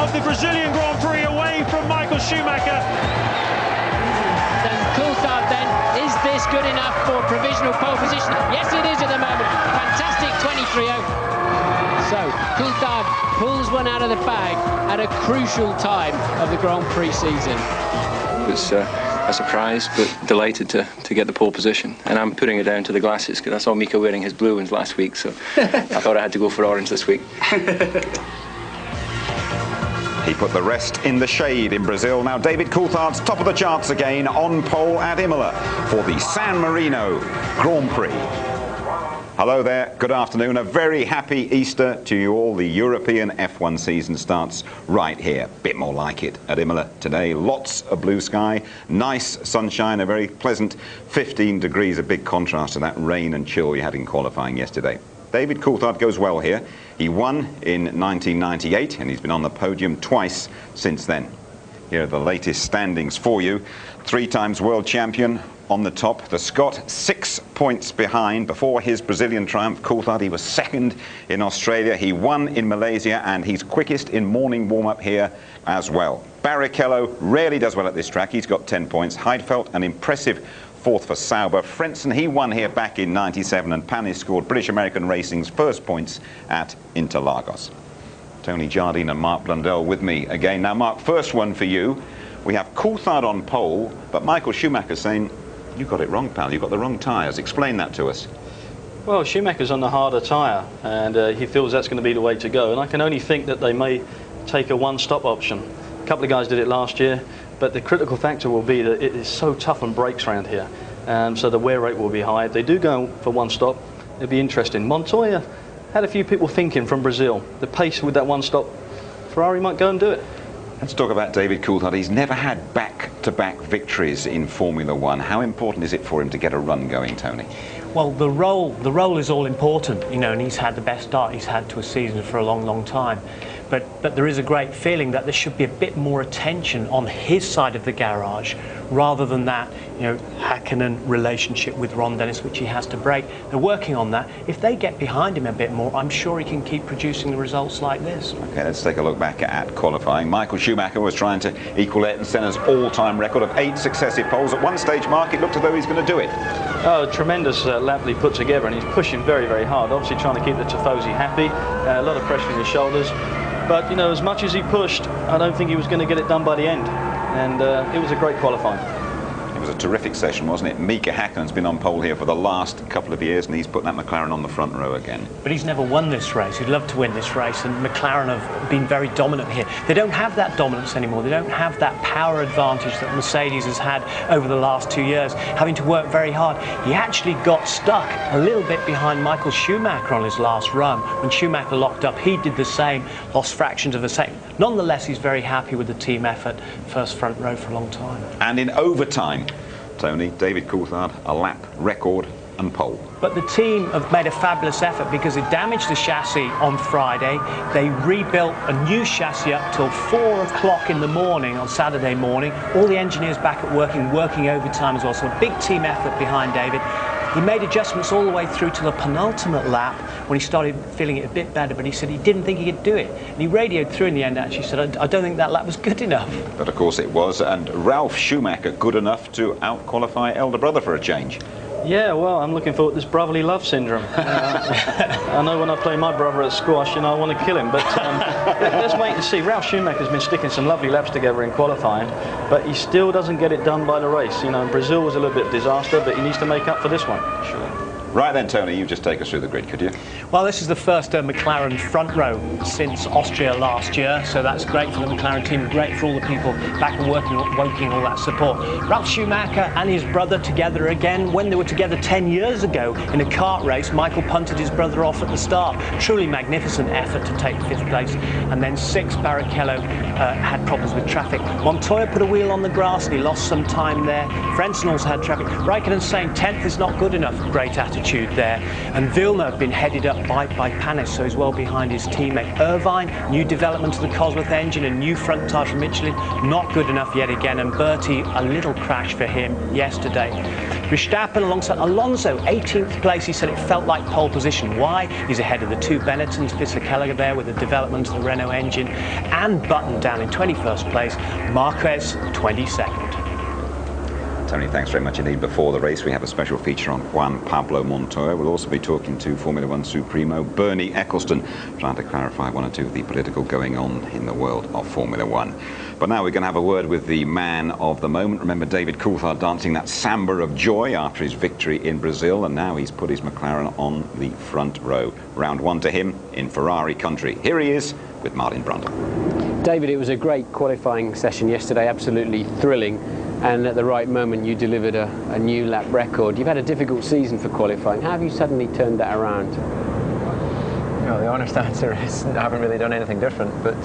of the Brazilian Grand Prix away from Michael Schumacher. And Coulthard then, is this good enough for provisional pole position? Yes, it is at the moment. Fantastic 23.0. So Coulthard pulls one out of the bag at a crucial time of the Grand Prix season. It was a surprise, but delighted to get the pole position. And I'm putting it down to the glasses, because I saw Mika wearing his blue ones last week, so I thought I had to go for orange this week. He put the rest in the shade in Brazil. Now David Coulthard's top of the charts again, on pole at Imola for the San Marino Grand Prix. Hello there, good afternoon. A very happy Easter to you all. The European F1 season starts right here. Bit more like it at Imola today. Lots of blue sky, nice sunshine, a very pleasant 15 degrees, a big contrast to that rain and chill you had in qualifying yesterday. David Coulthard goes well here. He won in 1998 and he's been on the podium twice since then. Here are the latest standings for you. 3 times world champion on the top. The Scot 6 points behind. Before his Brazilian triumph, Coulthard, he was second in Australia. He won in Malaysia and he's quickest in morning warm-up here as well. Barrichello rarely does well at this track. He's got 10 points. Heidfeld, an impressive 4th for Sauber. Frentzen, he won here back in 97 and Panis scored British American Racing's first points at Interlagos. Tony Jardine and Mark Blundell with me again. Now Mark, first one for you. We have Coulthard on pole, but Michael Schumacher saying, you got it wrong, pal, you got the wrong tyres. Explain that to us. Well, Schumacher's on the harder tyre and he feels that's going to be the way to go, and I can only think that they may take a one-stop option. A couple of guys did it last year, but the critical factor will be that it is so tough on brakes around here, so the wear rate will be high. If they do go for one stop, it'll be interesting. Montoya had a few people thinking from Brazil, the pace with that one stop, Ferrari might go and do it. Let's talk about David Coulthard. He's never had back-to-back victories in Formula One. How important is it for him to get a run going, Tony? Well, the role is all important, you know, and he's had the best start he's had to a season for a long, long time. But there is a great feeling that there should be a bit more attention on his side of the garage, rather than that, you know, Häkkinen relationship with Ron Dennis, which he has to break. They're working on that. If they get behind him a bit more, I'm sure he can keep producing the results like this. Okay, let's take a look back at qualifying. Michael Schumacher was trying to equal Ayrton Senna's all-time record of 8 successive poles. At one stage, Mark, it looked as though he's going to do it. Oh, a tremendous lap that he put together, and he's pushing very, very hard. Obviously trying to keep the Tifosi happy. A lot of pressure on his shoulders. But, you know, as much as he pushed, I don't think he was going to get it done by the end. And it was a great qualifying. It was a terrific session, wasn't it? Mika Häkkinen's been on pole here for the last couple of years, and he's put that McLaren on the front row again. But he's never won this race. He'd love to win this race, and McLaren have been very dominant here. They don't have that dominance anymore. They don't have that power advantage that Mercedes has had over the last 2 years, having to work very hard. He actually got stuck a little bit behind Michael Schumacher on his last run. When Schumacher locked up, he did the same, lost fractions of a second. Nonetheless, he's very happy with the team effort, first front row for a long time. And in overtime, Tony, David Coulthard, a lap record and pole. But the team have made a fabulous effort because they damaged the chassis on Friday. They rebuilt a new chassis up till 4 o'clock in the morning on Saturday morning. All the engineers back at working overtime as well. So a big team effort behind David. He made adjustments all the way through to the penultimate lap when he started feeling it a bit better, but he said he didn't think he could do it. And he radioed through in the end, actually said, I don't think that lap was good enough. But of course it was, and Ralf Schumacher good enough to out-qualify elder brother for a change. Yeah, well, I'm looking forward to this brotherly love syndrome. I know when I play my brother at squash, you know, I want to kill him. But let's wait and see. Ralf Schumacher's been sticking some lovely laps together in qualifying, but he still doesn't get it done by the race. You know, Brazil was a little bit of a disaster, but he needs to make up for this one. Sure. Right then, Tony, you just take us through the grid, could you? Well, this is the first McLaren front row since Austria last year, so that's great for the McLaren team, great for all the people back and working all that support. Ralf Schumacher and his brother together again. When they were together 10 years ago in a kart race, Michael punted his brother off at the start. Truly magnificent effort to take 5th place. And then 6, Barrichello had problems with traffic. Montoya put a wheel on the grass and he lost some time there. Frentzen also had traffic. Raikkonen saying 10th is not good enough. Great attitude there. And Villeneuve been headed up by Panis, so he's well behind his teammate. Irvine, new development to the Cosworth engine and new front tyres from Michelin, not good enough yet again. And Bertie, a little crash for him yesterday. Verstappen alongside Alonso, 18th place. He said it felt like pole position. Why? He's ahead of the two Benettons, Fisichella there with the development of the Renault engine, and Button down in 21st place, Marquez 22nd. Tony, thanks very much indeed. Before the race, we have a special feature on Juan Pablo Montoya. We'll also be talking to Formula One Supremo Bernie Eccleston, trying to clarify one or two of the political going on in the world of Formula One. But now we're going to have a word with the man of the moment. Remember David Coulthard dancing that samba of joy after his victory in Brazil, and now he's put his McLaren on the front row. Round one to him in Ferrari country. Here he is with Martin Brundle. David, it was a great qualifying session yesterday, absolutely thrilling. And at the right moment you delivered a new lap record. You've had a difficult season for qualifying. How have you suddenly turned that around? Well, the honest answer is I haven't really done anything different, but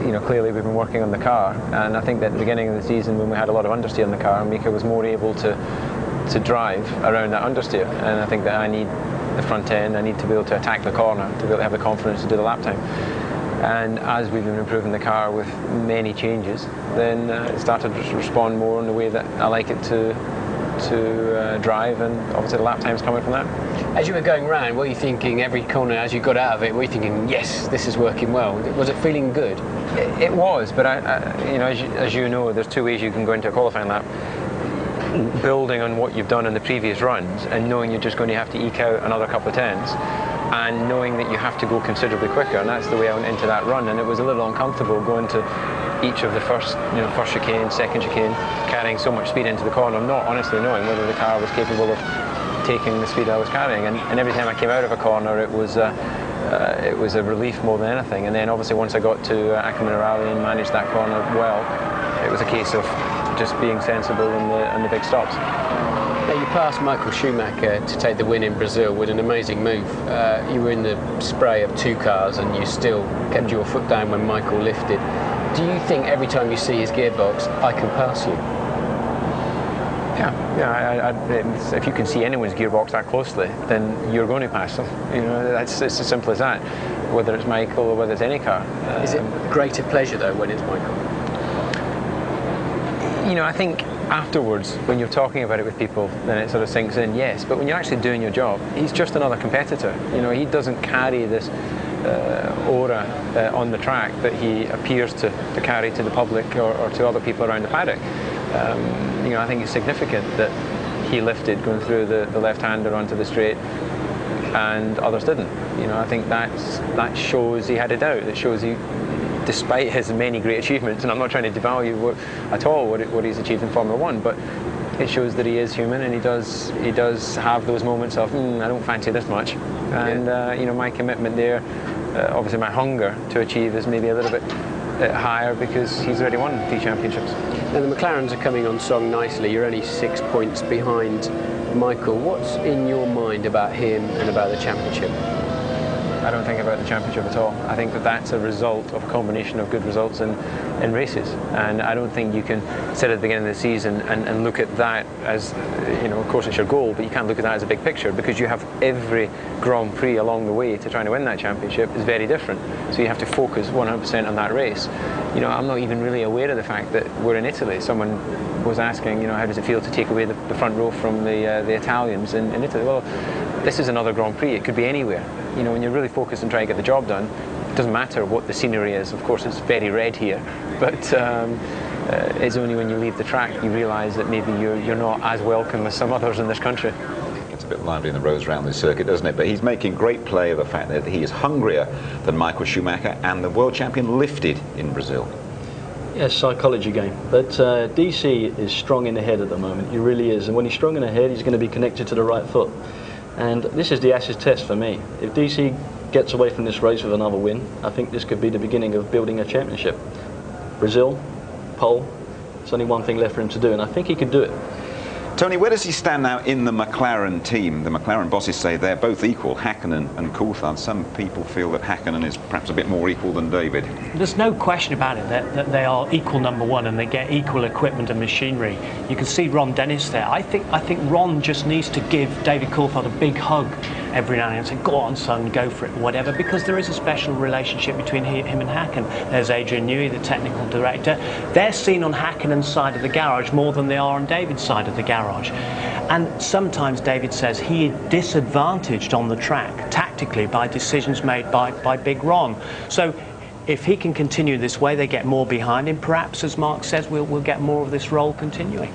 you know, clearly we've been working on the car, and I think that at the beginning of the season when we had a lot of understeer in the car, Mika was more able to drive around that understeer, and I think that I need the front end, I need to be able to attack the corner, to be able to have the confidence to do the lap time. And as we've been improving the car with many changes, then it started to respond more in the way that I like it to drive, and obviously the lap time's coming from that. As you were going round, what were you thinking every corner as you got out of it? Were you thinking, yes, this is working well? Was it feeling good? It was, but you know, as you know, there's two ways you can go into a qualifying lap. Building on what you've done in the previous runs and knowing you're just going to have to eke out another couple of tenths, and knowing that you have to go considerably quicker, and that's the way I went into that run. And it was a little uncomfortable going to each of the first chicane, second chicane, carrying so much speed into the corner, not honestly knowing whether the car was capable of taking the speed I was carrying. And every time I came out of a corner, it was a relief more than anything. And then obviously once I got to Acquaminerale and managed that corner well, it was a case of just being sensible in the big stops. Now, you passed Michael Schumacher to take the win in Brazil with an amazing move. You were in the spray of two cars and you still kept your foot down when Michael lifted. Do you think every time you see his gearbox, I can pass you? Yeah. If you can see anyone's gearbox that closely, then you're going to pass them. You know, it's as simple as that. Whether it's Michael or whether it's any car. Is it greater pleasure though when it's Michael? You know, I think afterwards, when you're talking about it with people, then it sort of sinks in, yes. But when you're actually doing your job, he's just another competitor. You know, he doesn't carry this aura on the track that he appears to carry to the public or to other people around the paddock. You know, I think it's significant that he lifted going through the left-hander onto the straight and others didn't. You know, I think that shows he had it out. It shows he, despite his many great achievements, and I'm not trying to devalue at all what he's achieved in Formula One, but it shows that he is human, and he does have those moments of I don't fancy this much, and you know, my commitment there, obviously my hunger to achieve is maybe a little bit higher because he's already won 3 championships. Now the McLarens are coming on strong nicely. You're only 6 points behind Michael. What's in your mind about him and about the championship? I don't think about the championship at all. I think that that's a result of a combination of good results in races, and I don't think you can sit at the beginning of the season and look at that as, you know, of course it's your goal, but you can't look at that as a big picture because you have every Grand Prix along the way to trying to win that championship is very different. So you have to focus 100% on that race. You know, I'm not even really aware of the fact that we're in Italy. Someone was asking, you know, how does it feel to take away the front row from the Italians in Italy? Well, this is another Grand Prix. It could be anywhere. You know, when you're really focused on trying to get the job done, it doesn't matter what the scenery is. Of course, it's very red here, but it's only when you leave the track you realise that maybe you're not as welcome as some others in this country. It's a bit lively in the roads around this circuit, doesn't it? But he's making great play of the fact that he is hungrier than Michael Schumacher, and the world champion lifted in Brazil. Yes, psychology game. But DC is strong in the head at the moment. He really is. And when he's strong in the head, he's going to be connected to the right foot. And this is the acid test for me. If DC gets away from this race with another win, I think this could be the beginning of building a championship. Brazil, pole, there's only one thing left for him to do, and I think he could do it. Tony, where does he stand now in the McLaren team? The McLaren bosses say they're both equal, Hakkinen and Coulthard. Some people feel that Hakkinen is perhaps a bit more equal than David. There's no question about it that they are equal number one and they get equal equipment and machinery. You can see Ron Dennis there. I think Ron just needs to give David Coulthard a big hug every now and then say, go on son, go for it, whatever, because there is a special relationship between him and Hacken. There's Adrian Newey, the technical director. They're seen on Hackenen's side of the garage more than they are on David's side of the garage. And sometimes David says he is disadvantaged on the track tactically by decisions made by Big Ron. So if he can continue this way, they get more behind him. Perhaps, as Mark says, we'll get more of this role continuing.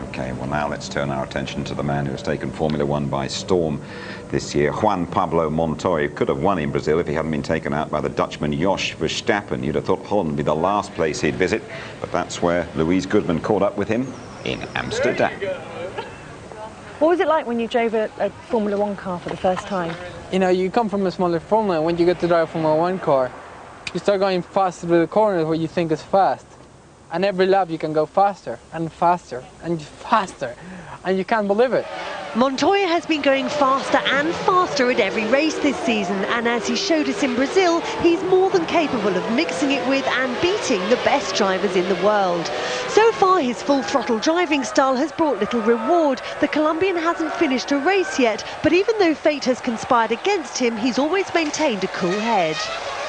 Okay, well now let's turn our attention to the man who has taken Formula One by storm this year, Juan Pablo Montoya. Could have won in Brazil if he hadn't been taken out by the Dutchman Jos Verstappen. You'd have thought Holland would be the last place he'd visit, but that's where Louise Goodman caught up with him in Amsterdam. What was it like when you drove a Formula One car for the first time? You know, you come from a smaller Formula, when you get to drive a Formula One car, you start going faster through the corners where you think is fast. And every lap you can go faster and faster and faster, and you can't believe it. Montoya has been going faster and faster at every race this season, and as he showed us in Brazil, he's more than capable of mixing it with and beating the best drivers in the world. So far, his full-throttle driving style has brought little reward. The Colombian hasn't finished a race yet, but even though fate has conspired against him, he's always maintained a cool head.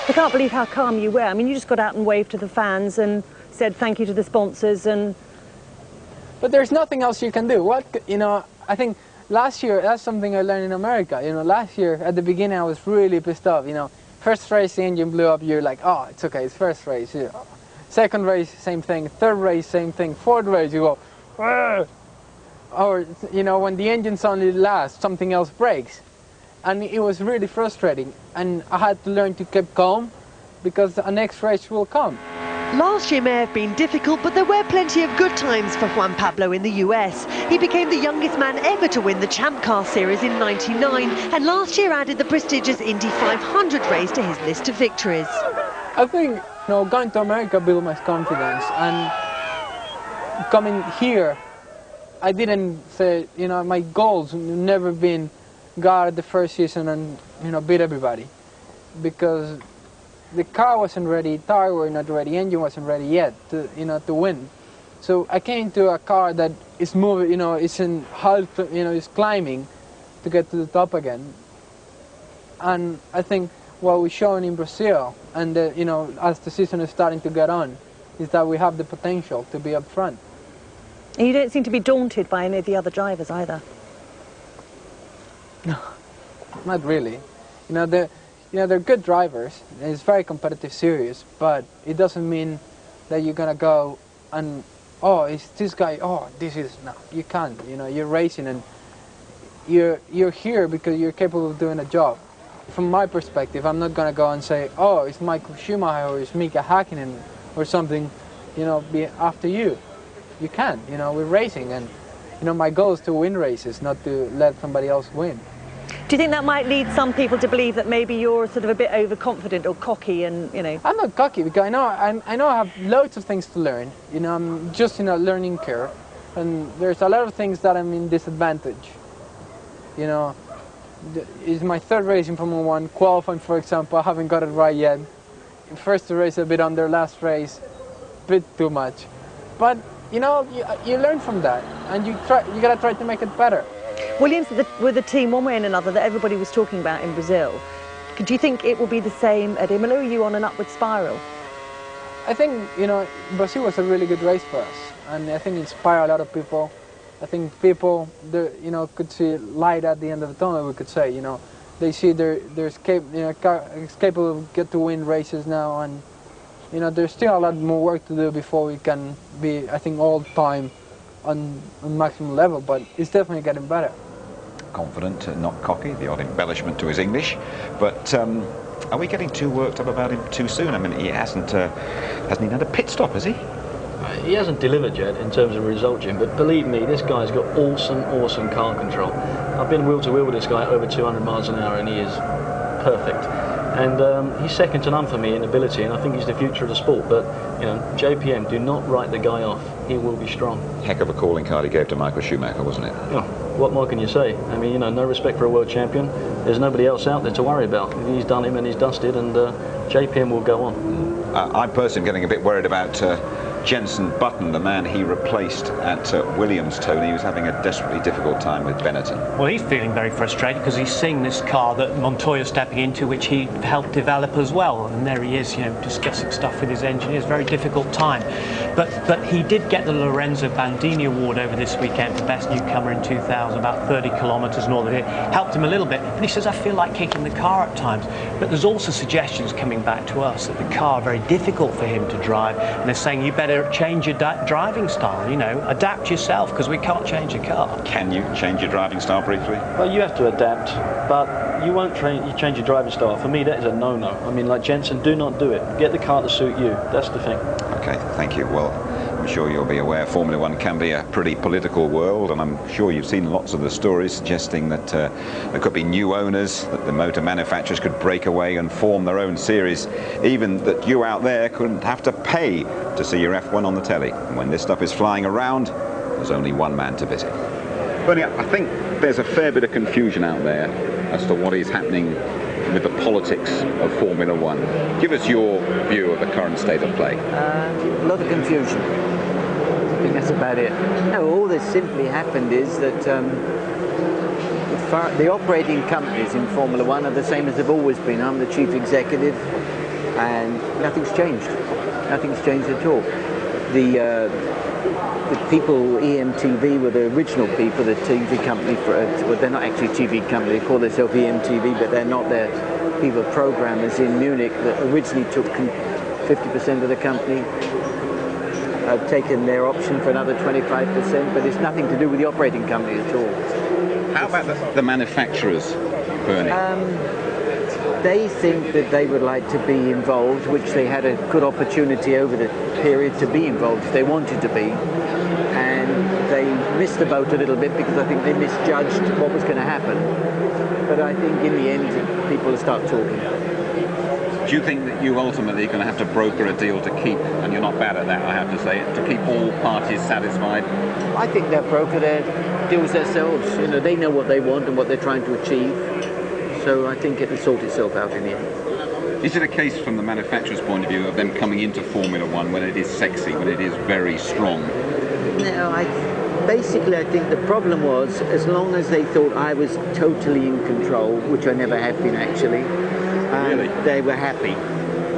I can't believe how calm you were. I mean, you just got out and waved to the fans and said thank you to the sponsors. But there's nothing else you can do. I think last year, that's something I learned in America. Last year at the beginning I was really pissed off. First race the engine blew up, you're like, oh, it's okay, it's first race. Second race, same thing. Third race, same thing. Fourth race, you go, argh! Or when the engine's only last, something else breaks. And it was really frustrating. And I had to learn to keep calm because the next race will come. Last year may have been difficult, but there were plenty of good times for Juan Pablo in the US. He became the youngest man ever to win the Champ Car Series in '99, and last year added the prestigious Indy 500 race to his list of victories. I think going to America built my confidence, and coming here, I didn't say, my goals never been go out the first season and beat everybody, because the car wasn't ready, tire were not ready, engine wasn't ready yet to win. So I came to a car that is moving, it's in half, it's climbing to get to the top again. And I think what we're showing in Brazil, and as the season is starting to get on, is that we have the potential to be up front. And you don't seem to be daunted by any of the other drivers either. No, not really. They're good drivers. It's very competitive series, but it doesn't mean that you're gonna go and it's this guy. No, you can't. You're racing and you're here because you're capable of doing a job. From my perspective, I'm not gonna go and say, it's Michael Schumacher or it's Mika Hakkinen or something. Be after you. You can't. We're racing, and my goal is to win races, not to let somebody else win. Do you think that might lead some people to believe that maybe you're sort of a bit overconfident or cocky and, I'm not cocky because I know I have loads of things to learn. I'm just in a learning curve, and there's a lot of things that I'm in disadvantage. It's my third race in Formula One. Qualifying, for example, I haven't got it right yet. First race a bit under, last race a bit too much. But, you learn from that, and you gotta try to make it better. Williams were the team one way and another that everybody was talking about in Brazil. Do you think it will be the same at Imola? Are you on an upward spiral? I think, Brazil was a really good race for us, and I think it inspired a lot of people. I think people, could see light at the end of the tunnel, we could say, They see they're capable of get to win races now, and, there's still a lot more work to do before we can be, I think, all time on maximum level, but it's definitely getting better. Confident, not cocky, the odd embellishment to his English, but are we getting too worked up about him too soon? I mean, he hasn't he had a pit stop, has he? He hasn't delivered yet in terms of result, Jim, but believe me, this guy's got awesome car control. I've been wheel to wheel with this guy over 200 miles an hour, and he is perfect. And he's second to none for me in ability, and I think he's the future of the sport. But, JPM, do not write the guy off. He will be strong. Heck of a calling card he gave to Michael Schumacher, wasn't it? Oh, what more can you say? I mean, no respect for a world champion. There's nobody else out there to worry about. He's done him and he's dusted, and JPM will go on. I personally am getting a bit worried about Jenson Button, the man he replaced at Williams, Tony, was having a desperately difficult time with Benetton. Well, he's feeling very frustrated because he's seeing this car that Montoya's stepping into, which he helped develop as well. And there he is, you know, discussing stuff with his engineers. Very difficult time. But he did get the Lorenzo Bandini Award over this weekend for Best Newcomer in 2000, about 30 kilometres and all that. It helped him a little bit. But he says, I feel like kicking the car at times. But there's also suggestions coming back to us that the car very difficult for him to drive, and they're saying you better change your driving style, you know, adapt yourself, because we can't change a car. Can you change your driving style briefly? Well, you have to adapt, but you won't change your driving style. For me, that is a no-no. I mean, like Jenson, do not do it. Get the car to suit you. That's the thing. Okay, thank you. Well, I'm sure you'll be aware Formula One can be a pretty political world, and I'm sure you've seen lots of the stories suggesting that there could be new owners, that the motor manufacturers could break away and form their own series, even that you out there couldn't have to pay to see your F1 on the telly. And when this stuff is flying around, there's only one man to visit. Bernie, I think there's a fair bit of confusion out there as to what is happening with the politics of Formula One. Give us your view of the current state of play. A lot of confusion. I think that's about it. No, all that's simply happened is that the operating companies in Formula One are the same as they've always been. I'm the chief executive, and nothing's changed. Nothing's changed at all. The people, EMTV, were the original people, the TV company. Well, they're not actually a TV company. They call themselves EMTV, but they're not. They're people, programmers in Munich that originally took 50% of the company. Have taken their option for another 25%, but it's nothing to do with the operating company at all. How about the manufacturers, Bernie? They think that they would like to be involved, which they had a good opportunity over the period to be involved if they wanted to be, and they missed the boat a little bit because I think they misjudged what was going to happen. But I think in the end people will start talking. Do you think that you ultimately are going to have to broker a deal to keep, and you're not bad at that, I have to say, to keep all parties satisfied? I think they'll broker their deals themselves. You know, they know what they want and what they're trying to achieve. So I think it'll sort itself out in the end. Is it a case from the manufacturer's point of view of them coming into Formula One when it is sexy, when it is very strong? No, basically I think the problem was, as long as they thought I was totally in control, which I never have been actually, really? They were happy.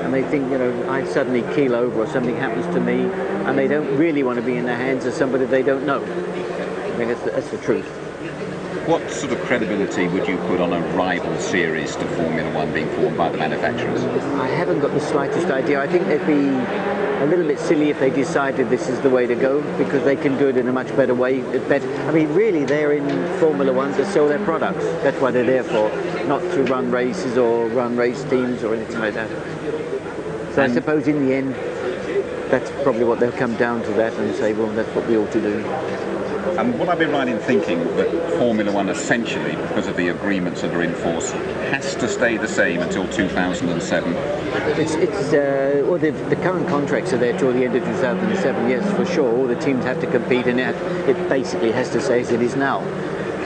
And they think, you know, I suddenly keel over or something happens to me, and they don't really want to be in the hands of somebody they don't know. I think that's the truth. What sort of credibility would you put on a rival series to Formula One being formed by the manufacturers? I haven't got the slightest idea. I think they'd be a little bit silly if they decided this is the way to go, because they can do it in a much better way. I mean, really, they're in Formula One to sell their products. That's what they're there for, not to run races or run race teams or anything like that. So I suppose in the end, that's probably what they'll come down to, that, and say, well, that's what we ought to do. And would I be right in thinking that Formula One essentially, because of the agreements that are in force, has to stay the same until 2007? Well, the current contracts are there till the end of 2007, yes, for sure. All the teams have to compete, and it basically has to stay as it is now.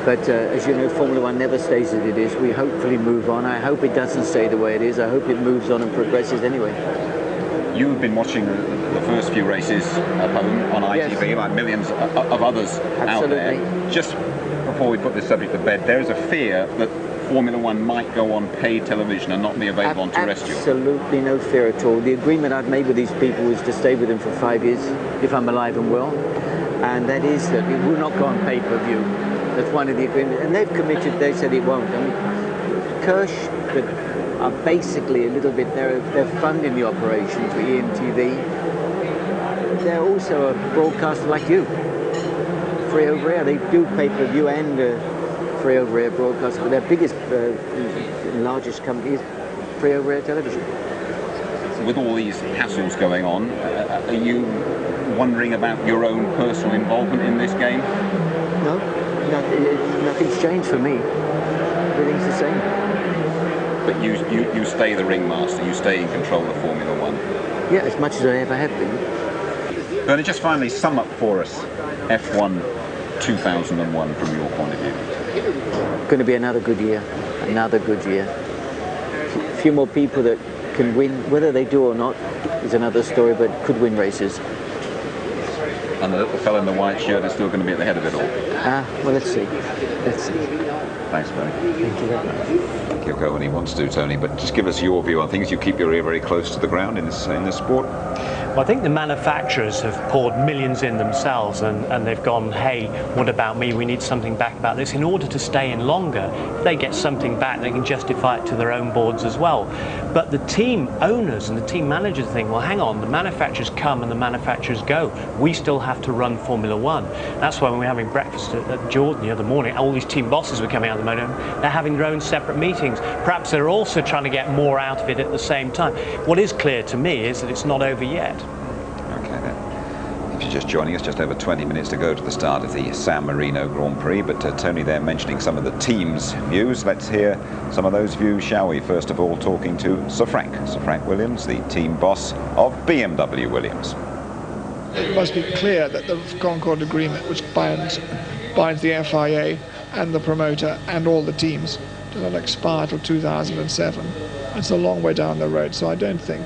But as you know, Formula One never stays as it is. We hopefully move on. I hope it doesn't stay the way it is. I hope it moves on and progresses anyway. You've been watching the first few races at home on ITV, yes, like millions of others out there. Just before we put this subject to bed, there is a fear that Formula One might go on paid television and not be available on terrestrial. Absolutely no fear at all. The agreement I've made with these people is to stay with them for 5 years, if I'm alive and well. And that is that it will not go on pay-per-view. That's one of the agreements. And they've committed, they said it won't. I mean, Kirsch, are basically a little bit, they're funding the operation for EMTV. They're also a broadcaster like you, free over air. They do pay-per-view and free over air broadcast, but their biggest, largest company is free over air television. With all these hassles going on, are you wondering about your own personal involvement in this game? No, nothing's changed for me. Everything's the same. But you stay the ringmaster, you stay in control of Formula One? Yeah, as much as I ever have been. Bernie, just finally sum up for us F1 2001 from your point of view. Going to be another good year, another good year. A few more people that can win, whether they do or not is another story, but could win races. And the little fella in the white shirt is still going to be at the head of it all. Well, let's see. Let's see. Thanks, Bernie. Thank you very much. He'll go when he wants to, Tony, but just give us your view on things. You keep your ear very close to the ground in this sport. Well, I think the manufacturers have poured millions in themselves and they've gone, hey, what about me? We need something back about this. In order to stay in longer, if they get something back, they can justify it to their own boards as well. But the team owners and the team managers think, well, hang on, the manufacturers come and the manufacturers go. We still have to run Formula One. That's why when we were having breakfast at Jordan the other morning, all these team bosses were coming out of the motor. They're having their own separate meetings. Perhaps they're also trying to get more out of it at the same time. What is clear to me is that it's not over yet. Okay, then. If you're just joining us, just over 20 minutes to go to the start of the San Marino Grand Prix, but Tony there mentioning some of the team's views. Let's hear some of those views, shall we? First of all, talking to Sir Frank Williams, the team boss of BMW Williams. It must be clear that the Concord Agreement, which binds the FIA and the promoter and all the teams, does not expire till 2007. It's a long way down the road, so I don't think,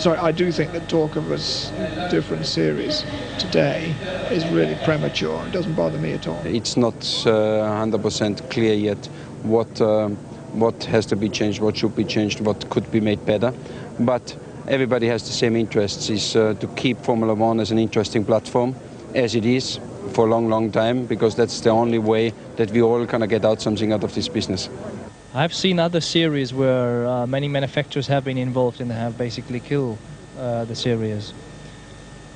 I do think that talk of a different series today is really premature. It doesn't bother me at all. It's not 100% clear yet what has to be changed, what should be changed, what could be made better. But everybody has the same interests, is to keep Formula One as an interesting platform, as it is for a long, long time, because that's the only way that we all kind of get out something out of this business. I've seen other series where many manufacturers have been involved and have basically killed the series.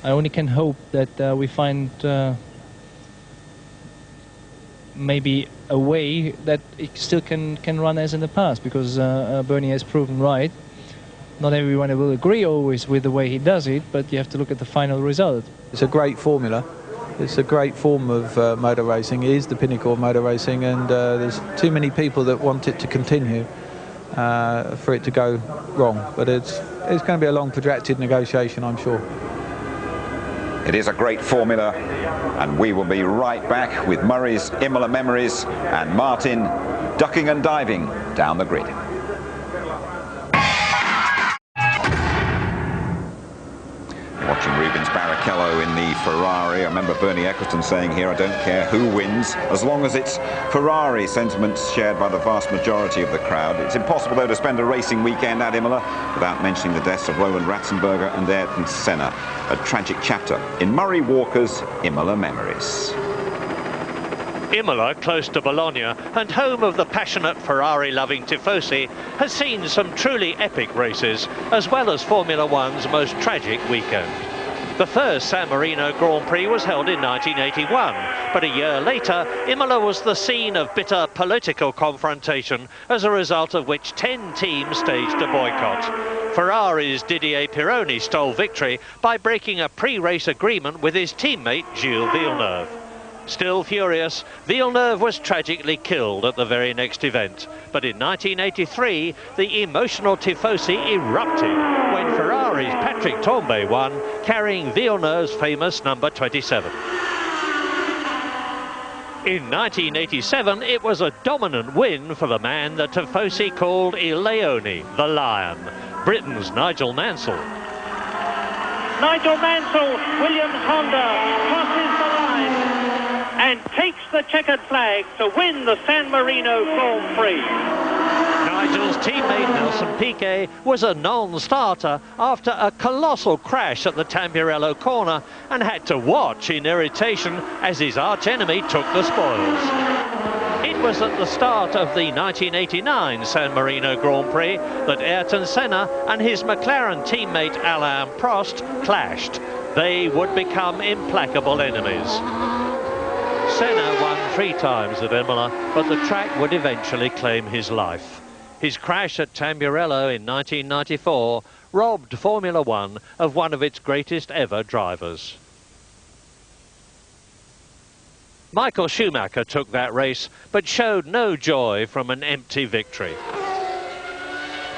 I only can hope that we find maybe a way that it still can run as in the past, because Bernie has proven right. Not everyone will agree always with the way he does it, but you have to look at the final result. It's a great formula. It's a great form of motor racing. It is the pinnacle of motor racing, and there's too many people that want it to continue for it to go wrong. But it's going to be a long, protracted negotiation, I'm sure. It is a great formula, and we will be right back with Murray's Imola memories and Martin ducking and diving down the grid. Watching Rubens Barrichello in the Ferrari. I remember Bernie Eccleston saying here, I don't care who wins, as long as it's Ferrari, sentiments shared by the vast majority of the crowd. It's impossible, though, to spend a racing weekend at Imola without mentioning the deaths of Roland Ratzenberger and Ayrton Senna, a tragic chapter in Murray Walker's Imola memories. Imola, close to Bologna and home of the passionate Ferrari-loving tifosi, has seen some truly epic races, as well as Formula One's most tragic weekend. The first San Marino Grand Prix was held in 1981, but a year later, Imola was the scene of bitter political confrontation, as a result of which 10 teams staged a boycott. Ferrari's Didier Pironi stole victory by breaking a pre-race agreement with his teammate Gilles Villeneuve. Still furious, Villeneuve was tragically killed at the very next event. But in 1983, the emotional tifosi erupted when Ferrari's Patrick Tambay won, carrying Villeneuve's famous number 27. In 1987, it was a dominant win for the man the tifosi called Il Leone, the Lion, Britain's Nigel Mansell. Nigel Mansell, Williams Honda, crosses the line and takes the checkered flag to win the San Marino Grand Prix. Nigel's teammate Nelson Piquet was a non-starter after a colossal crash at the Tamburello corner and had to watch in irritation as his archenemy took the spoils. It was at the start of the 1989 San Marino Grand Prix that Ayrton Senna and his McLaren teammate Alain Prost clashed. They would become implacable enemies. Senna won 3 times at Imola, but the track would eventually claim his life. His crash at Tamburello in 1994 robbed Formula One of one of its greatest ever drivers. Michael Schumacher took that race, but showed no joy from an empty victory.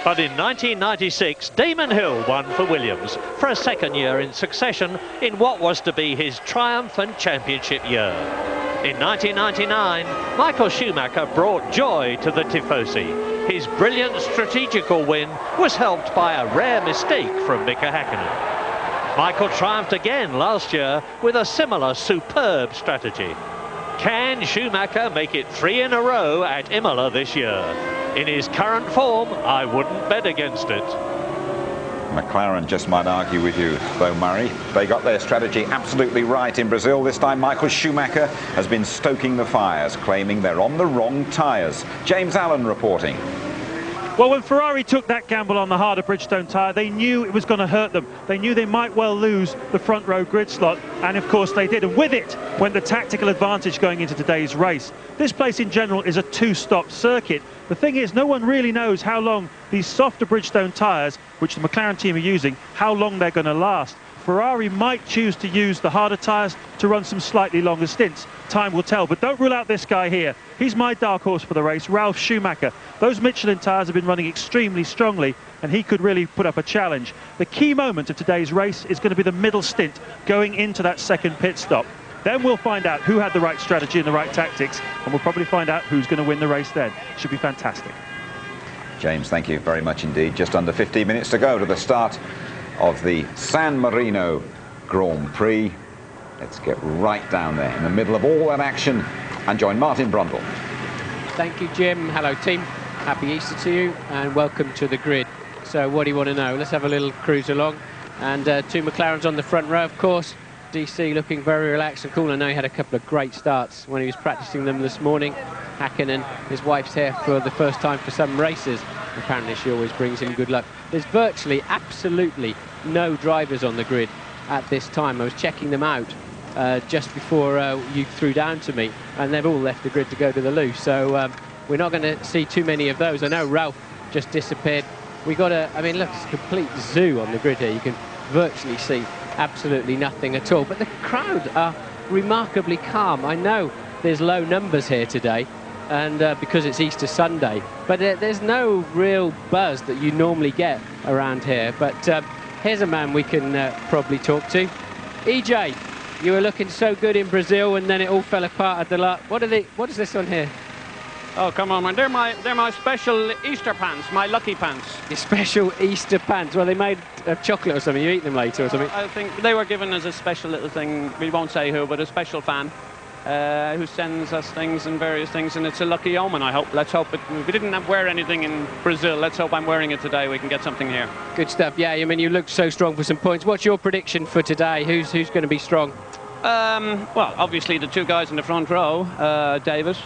But in 1996, Damon Hill won for Williams for a second year in succession in what was to be his triumphant championship year. In 1999, Michael Schumacher brought joy to the tifosi. His brilliant strategical win was helped by a rare mistake from Mika Häkkinen. Michael triumphed again last year with a similar superb strategy. Can Schumacher make it 3 in a row at Imola this year? In his current form, I wouldn't bet against it. McLaren just might argue with you, though, Murray. They got their strategy absolutely right in Brazil. This time, Michael Schumacher has been stoking the fires, claiming they're on the wrong tyres. James Allen reporting. Well, when Ferrari took that gamble on the harder Bridgestone tyre, they knew it was going to hurt them. They knew they might well lose the front row grid slot, and of course they did. And with it went the tactical advantage going into today's race. This place in general is a two-stop circuit. The thing is, no one really knows how long these softer Bridgestone tyres, which the McLaren team are using, how long they're going to last. Ferrari might choose to use the harder tyres to run some slightly longer stints. Time will tell, but don't rule out this guy here. He's my dark horse for the race, Ralf Schumacher. Those Michelin tyres have been running extremely strongly, and he could really put up a challenge. The key moment of today's race is going to be the middle stint going into that second pit stop. Then we'll find out who had the right strategy and the right tactics, and we'll probably find out who's going to win the race then. Should be fantastic. James, thank you very much indeed. Just under 15 minutes to go to the start of the San Marino Grand Prix. Let's get right down there in the middle of all that action and join Martin Brundle. Thank you, Jim. Hello, team. Happy Easter to you and welcome to the grid. So what do you want to know? Let's have a little cruise along. And two McLarens on the front row, of course. DC looking very relaxed and cool. I know he had a couple of great starts when he was practicing them this morning. Hakkinen, his wife's here for the first time for some races. Apparently she always brings him good luck. There's virtually absolutely no drivers on the grid at this time. I was checking them out just before you threw down to me, and they've all left the grid to go to the loo. So we're not going to see too many of those. I know Ralph just disappeared. We got I mean, look, it's a complete zoo on the grid here. You can virtually see absolutely nothing at all. But the crowd are remarkably calm. I know there's low numbers here today, and because it's Easter Sunday, but there's no real buzz that you normally get around here. But here's a man we can probably talk to. EJ, you were looking so good in Brazil, and then it all fell apart at the last. What is this on here? Oh, come on, man. They're my special Easter pants, my lucky pants. Your special Easter pants? Well, they made of chocolate or something. You eat them later or something? I think they were given as a special little thing. We won't say who, but a special fan who sends us things and various things, and it's a lucky omen, I hope. Let's hope it. We didn't wear anything in Brazil. Let's hope I'm wearing it today. We can get something here. Good stuff. Yeah, I mean, you looked so strong for some points. What's your prediction for today? Who's going to be strong? Well, obviously the two guys in the front row, David,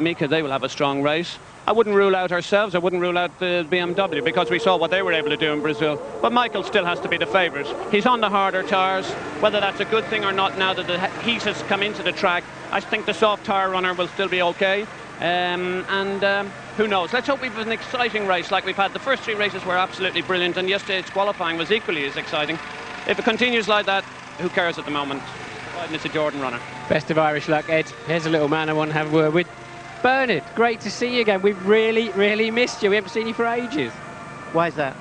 Mika, they will have a strong race. I wouldn't rule out ourselves. I wouldn't rule out the BMW because we saw what they were able to do in Brazil. But Michael still has to be the favourite. He's on the harder tyres. Whether that's a good thing or not now that the heat has come into the track, I think the soft tyre runner will still be okay. Who knows? Let's hope we have an exciting race like we've had. The first three races were absolutely brilliant, and yesterday's qualifying was equally as exciting. If it continues like that, who cares at the moment? It's a Jordan runner. Best of Irish luck, Ed. Here's a little man I want to have a word with. Bernard, great to see you again. We've really missed you. We haven't seen you for ages. Why is that?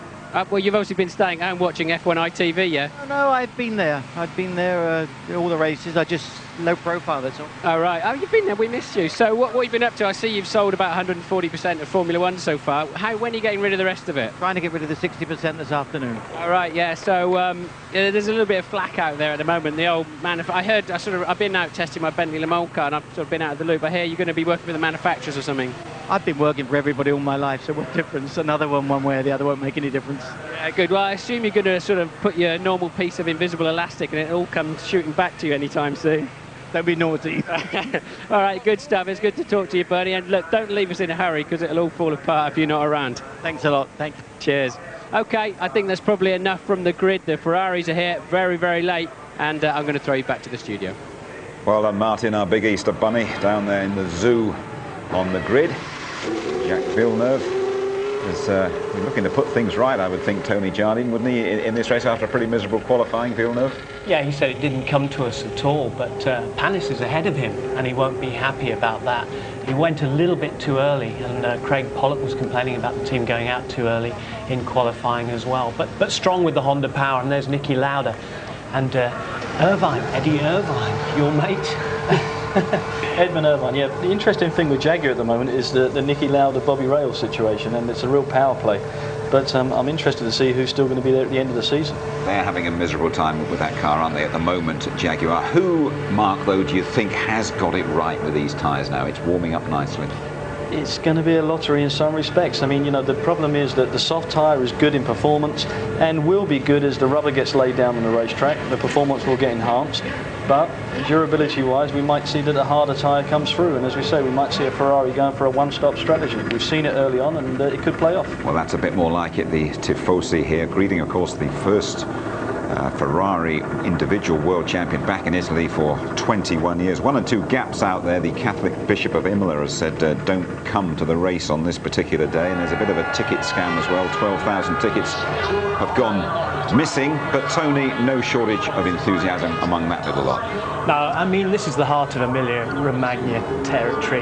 Well, you've obviously been staying home watching F1 ITV, yeah? No, I've been there. I've been there all the races. I just low profile, that's all. All right. Oh, you've been there. We missed you. So what have you been up to? I see you've sold about 140% of Formula One so far. When are you getting rid of the rest of it? Trying to get rid of the 60% this afternoon. All right, yeah. So there's a little bit of flack out there at the moment. The old I've been out testing my Bentley Le Mans car, and I've sort of been out of the loop. I hear you're going to be working with the manufacturers or something. I've been working for everybody all my life, so what difference? Another one way or the other won't make any difference. Yeah, good. Well, I assume you're going to sort of put your normal piece of invisible elastic and it all comes shooting back to you anytime soon. Don't be naughty. All right, good stuff. It's good to talk to you, Bernie. And look, don't leave us in a hurry because it'll all fall apart if you're not around. Thanks a lot. Thank you. Cheers. OK, I think that's probably enough from the grid. The Ferraris are here very late, and I'm going to throw you back to the studio. Well done, Martin, our big Easter bunny, down there in the zoo on the grid. Jacques Villeneuve is looking to put things right, I would think, Tony Jardine, wouldn't he, in this race after a pretty miserable qualifying, Villeneuve? Yeah, he said it didn't come to us at all, but Panis is ahead of him, and he won't be happy about that. He went a little bit too early, and Craig Pollock was complaining about the team going out too early in qualifying as well. But strong with the Honda power, and there's Niki Lauda. And Eddie Irvine, your mate. Edmund Irvine, yeah. The interesting thing with Jaguar at the moment is the Nicky Lauda-Bobby Rails situation, and it's a real power play. But I'm interested to see who's still going to be there at the end of the season. They're having a miserable time with that car, aren't they, at the moment, at Jaguar? Who, Mark, though, do you think has got it right with these tyres now? It's warming up nicely. It's going to be a lottery in some respects. I mean, you know, the problem is that the soft tyre is good in performance and will be good as the rubber gets laid down on the racetrack. The performance will get enhanced. But durability-wise, we might see that a harder tyre comes through. And as we say, we might see a Ferrari going for a one-stop strategy. We've seen it early on, and it could play off. Well, that's a bit more like it. The Tifosi here, greeting, of course, the first Ferrari individual world champion back in Italy for 21 years. 1 and 2 gaps out there. The Catholic Bishop of Imola has said don't come to the race on this particular day, and there's a bit of a ticket scam as well. 12,000 tickets have gone missing, but Tony, no shortage of enthusiasm among that little lot. No, I mean, this is the heart of Emilia-Romagna territory.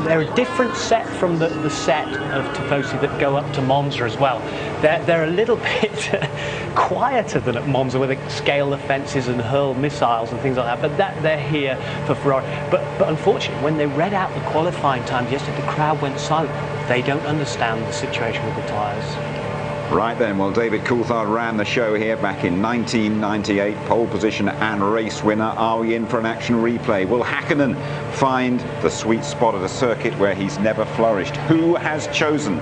They're a different set from the set of Tifosi that go up to Monza as well. They're a little bit quieter than at Monza, where they scale the fences and hurl missiles and things like that, but they're here for Ferrari. But unfortunately, when they read out the qualifying times yesterday, the crowd went silent. They don't understand the situation with the tyres. Right then, well, David Coulthard ran the show here back in 1998, pole position and race winner. Are we in for an action replay? Will Hakkinen find the sweet spot at a circuit where he's never flourished? Who has chosen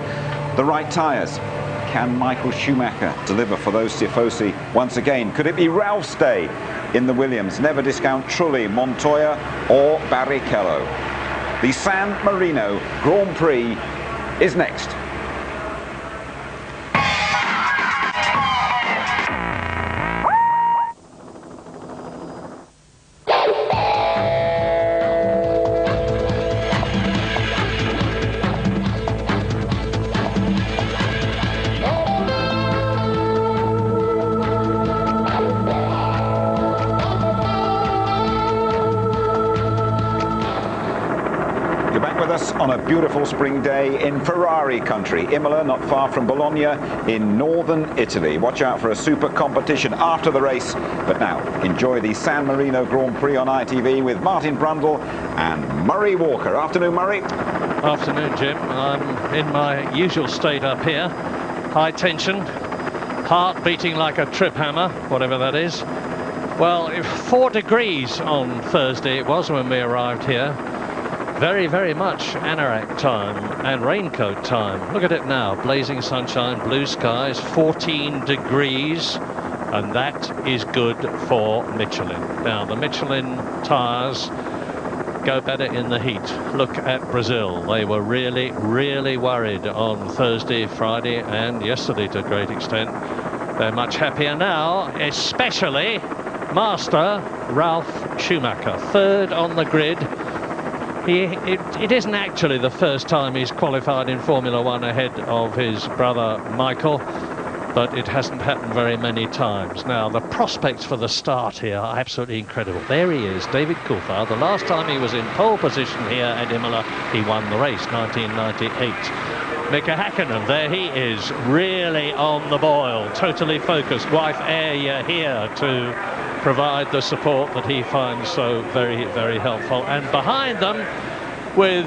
the right tyres? Can Michael Schumacher deliver for those Tifosi once again? Could it be Ralph's day in the Williams? Never discount Trulli, Montoya or Barrichello. The San Marino Grand Prix is next. On a beautiful spring day in Ferrari country, Imola, not far from Bologna in northern Italy. Watch out for a super competition after the race. But now, enjoy the San Marino Grand Prix on ITV with Martin Brundle and Murray Walker. Afternoon, Murray. Afternoon, Jim. I'm in my usual state up here. High tension, heart beating like a trip hammer, whatever that is. Well, 4 degrees on Thursday it was when we arrived here. Very, very much anorak time and raincoat time. Look at it now, blazing sunshine, blue skies, 14 degrees, and that is good for Michelin. Now, the Michelin tyres go better in the heat. Look at Brazil. They were really, really worried on Thursday, Friday, and yesterday to a great extent. They're much happier now, especially master Ralf Schumacher, 3rd on the grid. It isn't actually the first time he's qualified in Formula One ahead of his brother Michael, but it hasn't happened very many times. Now, the prospects for the start here are absolutely incredible. There he is, David Coulthard. The last time he was in pole position here at Imola, he won the race, 1998. Mika Hakkinen, there he is, really on the boil, totally focused. Wife Air here to provide the support that he finds so very, very helpful. And behind them, with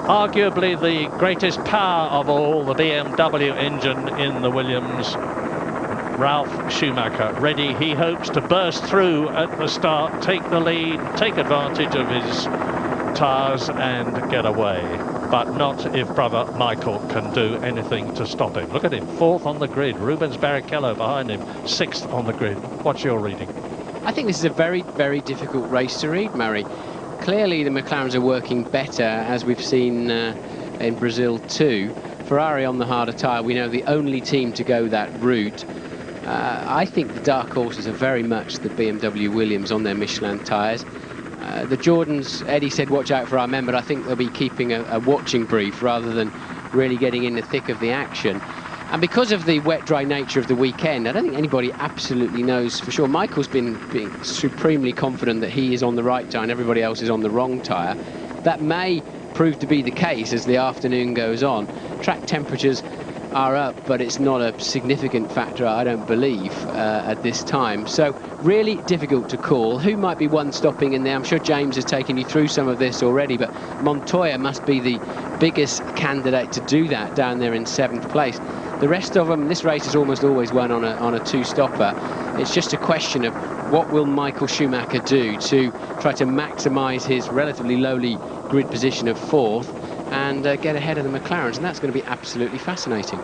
arguably the greatest power of all, the BMW engine in the Williams, Ralf Schumacher, ready, he hopes, to burst through at the start, take the lead, take advantage of his tyres and get away. But not if brother Michael can do anything to stop him. Look at him, 4th on the grid. Rubens Barrichello behind him, 6th on the grid. What's your reading? I think this is a very, very difficult race to read, Murray. Clearly the McLarens are working better, as we've seen in Brazil too. Ferrari on the harder tyre, we know the only team to go that route. I think the dark horses are very much the BMW Williams on their Michelin tyres. The Jordans, Eddie said watch out for our men, but I think they'll be keeping a watching brief rather than really getting in the thick of the action. And because of the wet, dry nature of the weekend, I don't think anybody absolutely knows for sure. Michael's being supremely confident that he is on the right tyre and everybody else is on the wrong tyre. That may prove to be the case as the afternoon goes on. Track temperatures are up, but it's not a significant factor, I don't believe, at this time. So really difficult to call. Who might be one stopping in there? I'm sure James has taken you through some of this already, but Montoya must be the biggest candidate to do that down there in 7th place. The rest of them, this race is almost always won on a two-stopper. It's just a question of what will Michael Schumacher do to try to maximise his relatively lowly grid position of 4th and get ahead of the McLarens, and that's going to be absolutely fascinating.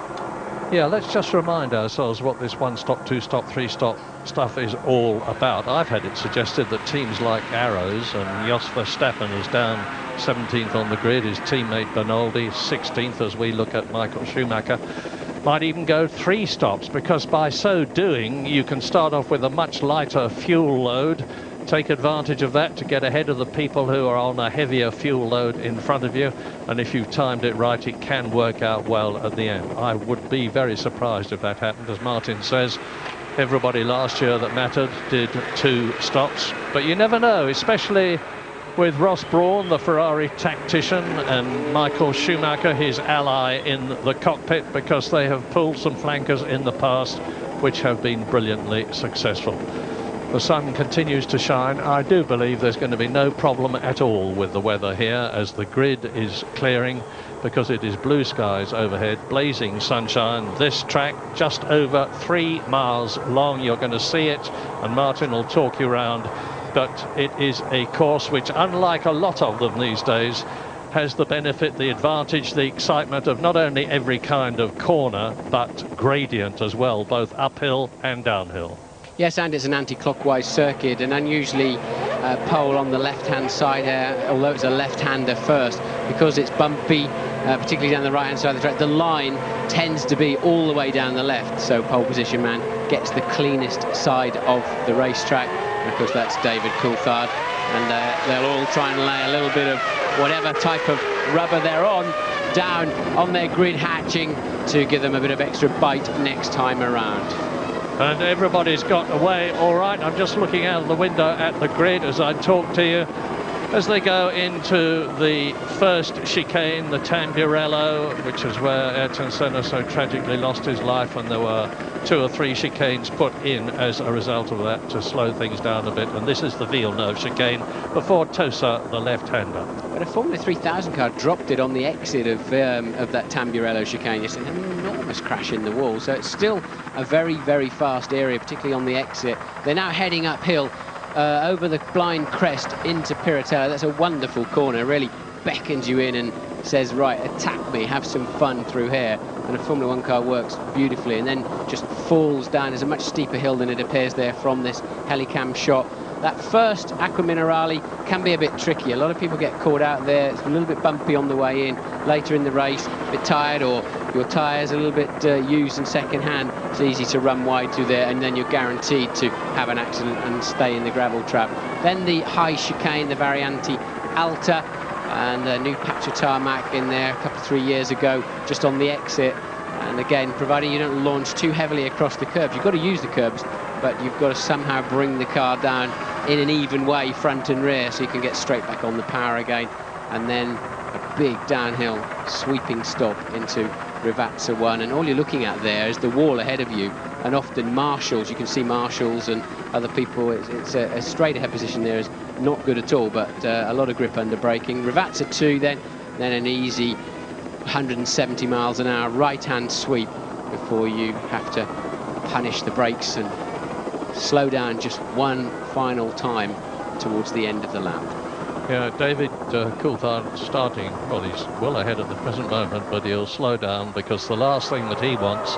Yeah, let's just remind ourselves what this one-stop, two-stop, three-stop stuff is all about. I've had it suggested that teams like Arrows, and Jos Verstappen is down 17th on the grid, his teammate Bernaldi 16th, as we look at Michael Schumacher, might even go 3 stops, because by so doing you can start off with a much lighter fuel load, take advantage of that to get ahead of the people who are on a heavier fuel load in front of you, and if you've timed it right, it can work out well at the end. I would be very surprised if that happened. As Martin says, everybody last year that mattered did 2 stops, but you never know, especially with Ross Brawn, the Ferrari tactician, and Michael Schumacher, his ally in the cockpit, because they have pulled some flankers in the past which have been brilliantly successful. The sun continues to shine. I do believe there's going to be no problem at all with the weather here as the grid is clearing, because it is blue skies overhead, blazing sunshine. This track just over 3 miles long. You're going to see it, and Martin will talk you around. But it is a course which, unlike a lot of them these days, has the benefit, the advantage, the excitement of not only every kind of corner, but gradient as well, both uphill and downhill. Yes, and it's an anti-clockwise circuit, an unusually pole on the left-hand side there, although it's a left-hander first, because it's bumpy, particularly down the right-hand side of the track. The line tends to be all the way down the left, so pole position man gets the cleanest side of the racetrack. And of course, that's David Coulthard, and they'll all try and lay a little bit of whatever type of rubber they're on down on their grid hatching to give them a bit of extra bite next time around. And everybody's got away all right. I'm just looking out of the window at the grid as I talk to you. As they go into the first chicane, the Tamburello, which is where Ayrton Senna so tragically lost his life, and there were 2 or 3 chicanes put in as a result of that to slow things down a bit. And this is the Villeneuve chicane before Tosa, the left-hander. But a Formula 3000 car dropped it on the exit of that Tamburello chicane. It's an enormous crash in the wall, so it's still a very, very fast area, particularly on the exit. They're now heading uphill over the blind crest into Piratella. That's a wonderful corner, really beckons you in and says, right, attack me, have some fun through here. And a Formula 1 car works beautifully, and then just falls down. There's a much steeper hill than it appears there from this helicam shot. That first Acqua Minerale can be a bit tricky. A lot of people get caught out there. It's a little bit bumpy on the way in. Later in the race, a bit tired, or your tyres a little bit used and second hand. It's easy to run wide through there, and then you're guaranteed to have an accident and stay in the gravel trap. Then the high chicane, the Variante Alta, and a new patch of tarmac in there a couple of 3 years ago, just on the exit. And again, providing you don't launch too heavily across the curbs, you've got to use the curbs, but you've got to somehow bring the car down in an even way, front and rear, so you can get straight back on the power again. And then a big downhill sweeping stop into Rivazza 1, and all you're looking at there is the wall ahead of you, and often marshals. You can see marshals and other people. It's a straight ahead position there is not good at all, but a lot of grip under braking. Rivazza 2 then an easy 170 miles an hour right-hand sweep before you have to punish the brakes and slow down just one final time towards the end of the lap. Yeah, David Coulthard starting, well, he's well ahead at the present moment, but he'll slow down because the last thing that he wants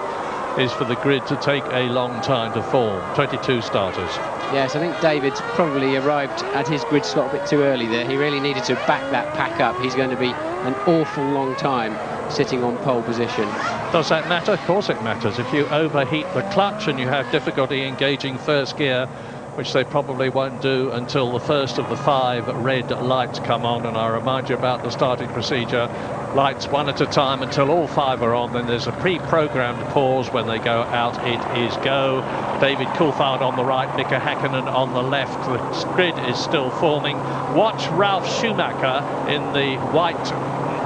is for the grid to take a long time to form. 22 starters. Yes, I think David's probably arrived at his grid slot a bit too early there. He really needed to back that pack up. He's going to be an awful long time sitting on pole position. Does that matter? Of course it matters. If you overheat the clutch and you have difficulty engaging first gear, which they probably won't do until the first of the 5 red lights come on, and I remind you about the starting procedure. Lights one at a time until all 5 are on, then there's a pre-programmed pause. When they go out, it is go. David Coulthard on the right, Mika Häkkinen on the left. The grid is still forming. Watch Ralf Schumacher in the white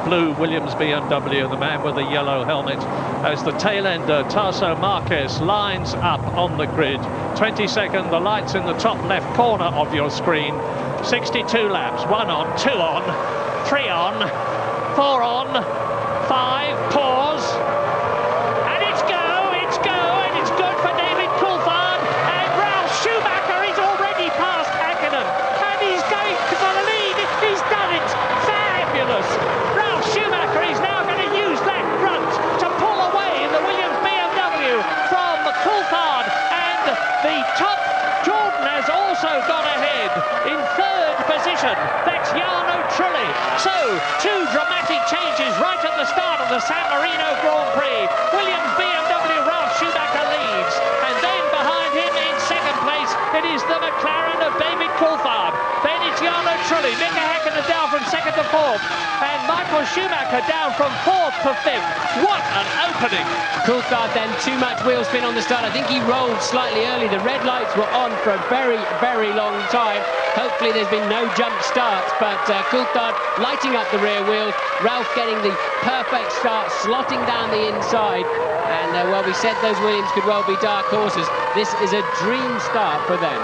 blue Williams BMW, the man with the yellow helmet, as the tail-ender Tarso Marquez lines up on the grid. 22nd, the lights in the top left corner of your screen. 62 laps, 1 on, 2 on, 3 on, 4 on, 5, pause, and it's go, and it's good for David Coulthard, and Ralph Schumacher is already past Hakkinen, and he's going for the lead. He's done it. Fabulous. Ralph Schumacher is now going to use that front to pull away in the Williams BMW from Coulthard, and the top Jordan has also got ahead in third position. That's Jarno Trulli. So, 2 dramatic changes right at the start of the San Marino Grand Prix. Williams BMW, Ralph Schumacher leads, and then behind him in second place it is the McLaren of David Coulthard. Then it's Jarno Trulli, Mika Häkkinen down from 2nd to 4th, and Michael Schumacher down from 4th to 5th. What an opening! Coulthard then, too much wheel spin on the start. I think he rolled slightly early. The red lights were on for a very, very long time. Hopefully there's been no jump starts, but Coulthard lighting up the rear wheels. Ralph getting the perfect start, slotting down the inside. And well, we said those Williams could well be dark horses. This is a dream start for them.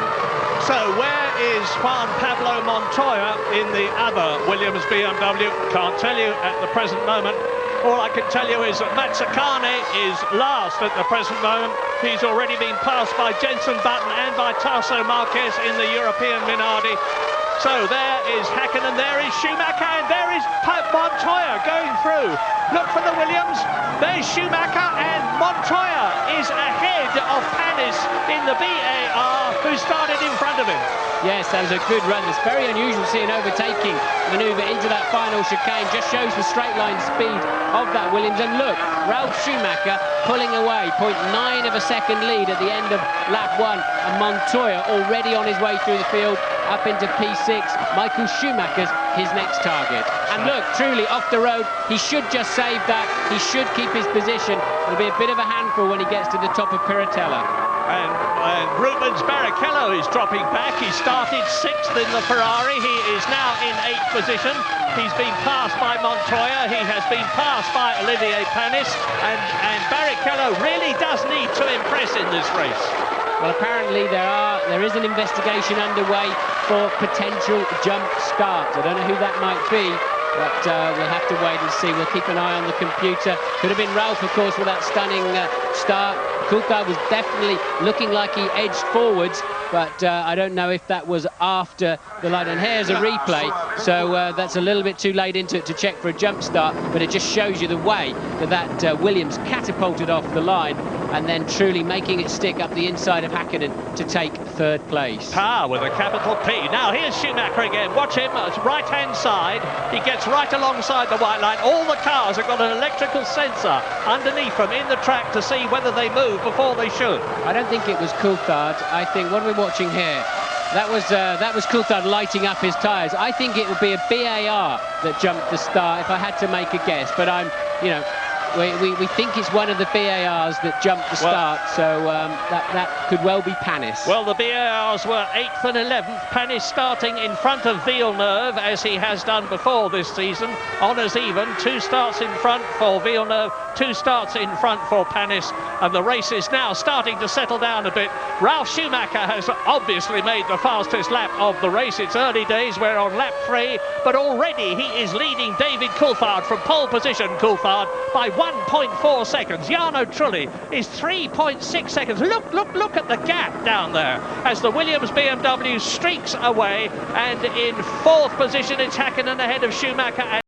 So where is Juan Pablo Montoya in the other Williams BMW? Can't tell you at the present moment. All I can tell you is that Mazzacane is last at the present moment. He's already been passed by Jenson Button and by Tarso Marquez in the European Minardi. So there is Hakkinen, there is Schumacher, and there is Montoya going through. Look for the Williams. There's Schumacher, and Montoya is ahead of Panis in the BAR, who started in front of him. Yes, that was a good run. It's very unusual to see an overtaking manoeuvre into that final chicane. Just shows the straight line speed of that Williams. And look, Ralph Schumacher pulling away, 0.9 of a second lead at the end of lap 1. And Montoya already on his way through the field up into P6. Michael Schumacher's his next target. And look, truly off the road, he should just save that. He should keep his position. It'll be a bit of a handful when he gets to the top of Piratella. And Rubens Barrichello is dropping back. He started 6th in the Ferrari. He is now in 8th position. He's been passed by Montoya. He has been passed by Olivier Panis. And Barrichello really does need to impress in this race. Well, apparently there is an investigation underway for potential jump starts. I don't know who that might be, but we'll have to wait and see. We'll keep an eye on the computer. Could have been Ralph, of course, with that stunning start. Coulthard was definitely looking like he edged forwards, but I don't know if that was after the light. And here's a replay, so that's a little bit too late into it to check for a jump start, but it just shows you the way that Williams catapulted off the line and then truly making it stick up the inside of Hakkinen to take 3rd place. Power with a capital P. Now here's Schumacher again. Watch him, right-hand side. He gets right alongside the white line. All the cars have got an electrical sensor underneath them in the track to see whether they move before they should. I don't think it was Coulthard. I think, what are we watching here? That was Coulthard lighting up his tyres. I think it would be a BAR that jumped the start if I had to make a guess, but we think it's one of the BARs that jumped the start, so that could well be Panis. Well, the BARs were 8th and 11th. Panis starting in front of Villeneuve, as he has done before this season. Honours even, 2 starts in front for Villeneuve, 2 starts in front for Panis, and the race is now starting to settle down a bit. Ralph Schumacher has obviously made the fastest lap of the race. It's early days, we're on lap 3, but already he is leading David Coulthard from pole position, Coulthard, by 1.4 seconds. Jarno Trulli is 3.6 seconds. Look at the gap down there as the Williams BMW streaks away, and in 4th position it's Hakkinen ahead of Schumacher.